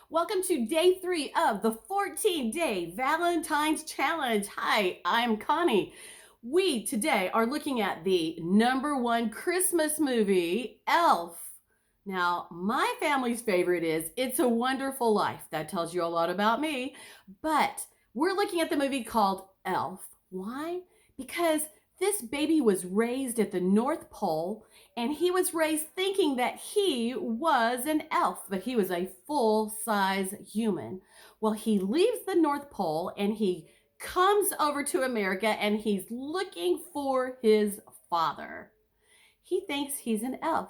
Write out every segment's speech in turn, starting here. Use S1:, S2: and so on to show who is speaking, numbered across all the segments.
S1: Welcome to day 3 of the 14-day Valentine's Challenge. Hi, I'm Connie. We today are looking at the #1 Christmas movie, Elf. Now, my family's favorite is It's a Wonderful Life. That tells you a lot about me. But we're looking at the movie called Elf. Why? Because this baby was raised at the North Pole, and he was raised thinking that he was an elf, but he was a full-size human. Well, he leaves the North Pole and he comes over to America and he's looking for his father. He thinks he's an elf.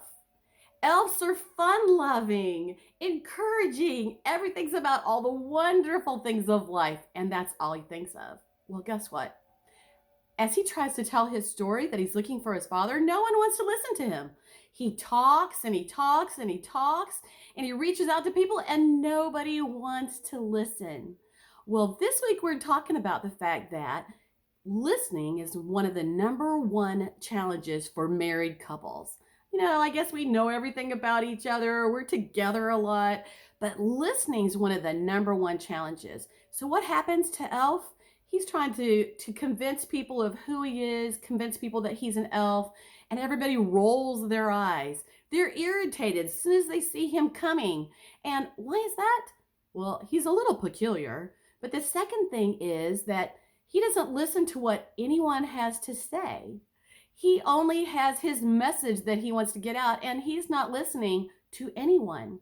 S1: Elves are fun-loving, encouraging. Everything's about all the wonderful things of life, and that's all he thinks of. Well, guess what? As he tries to tell his story that he's looking for his father, no one wants to listen to him. He talks and he talks and he talks and he reaches out to people and nobody wants to listen. Well, this week we're talking about the fact that listening is one of the #1 challenges for married couples. I guess we know everything about each other, we're together a lot, but listening is one of the #1 challenges. So what happens to Elf? He's trying to convince people of who he is, convince people that he's an elf, and everybody rolls their eyes. They're irritated as soon as they see him coming. And why is that? Well, he's a little peculiar. But the second thing is that he doesn't listen to what anyone has to say. He only has his message that he wants to get out, and he's not listening to anyone.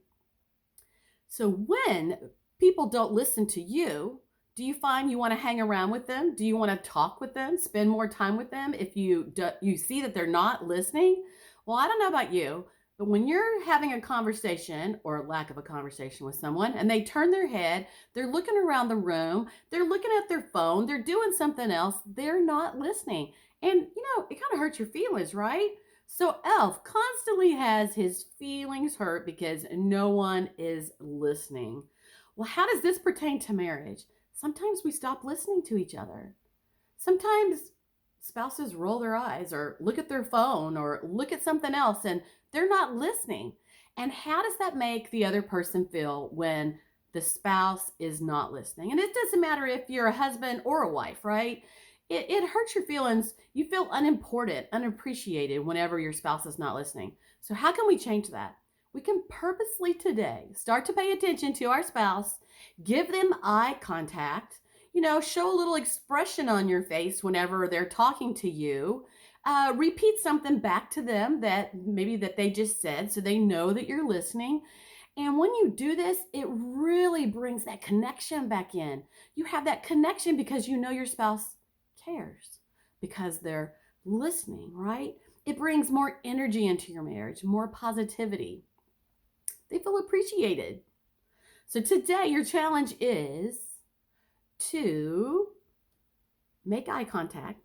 S1: So when people don't listen to you, do you find you want to hang around with them? Do you want to talk with them, spend more time with them if you see that they're not listening? Well, I don't know about you, but when you're having a conversation or lack of a conversation with someone and they turn their head, they're looking around the room, they're looking at their phone, they're doing something else, they're not listening. And it kind of hurts your feelings, right? So Elf constantly has his feelings hurt because no one is listening. Well, how does this pertain to marriage? Sometimes we stop listening to each other. Sometimes spouses roll their eyes or look at their phone or look at something else and they're not listening. And how does that make the other person feel when the spouse is not listening? And it doesn't matter if you're a husband or a wife, right? It hurts your feelings. You feel unimportant, unappreciated whenever your spouse is not listening. So how can we change that? We can purposely today start to pay attention to our spouse, give them eye contact, show a little expression on your face whenever they're talking to you. Repeat something back to them that maybe that they just said so they know that you're listening. And when you do this, it really brings that connection back in. You have that connection because you know your spouse cares, because they're listening, right? It brings more energy into your marriage, more positivity. They feel appreciated. So today, your challenge is to make eye contact,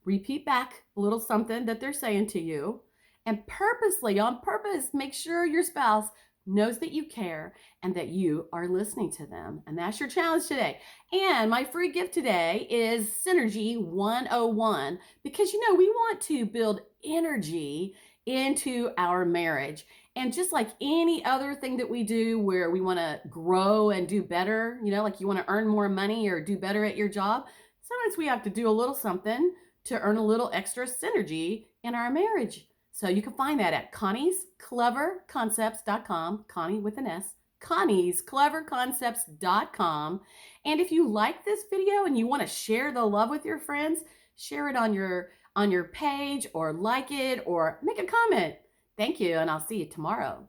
S1: repeat back a little something that they're saying to you, and purposely, on purpose, make sure your spouse knows that you care and that you are listening to them. And that's your challenge today. And my free gift today is Synergy 101 because we want to build energy into our marriage. And just like any other thing that we do where we want to grow and do better, like you want to earn more money or do better at your job, sometimes we have to do a little something to earn a little extra synergy in our marriage. So you can find that at conniescleverconcepts.com, Connie with an S, conniescleverconcepts.com. And if you like this video and you want to share the love with your friends, share it on your page or like it or make a comment. Thank you, and I'll see you tomorrow.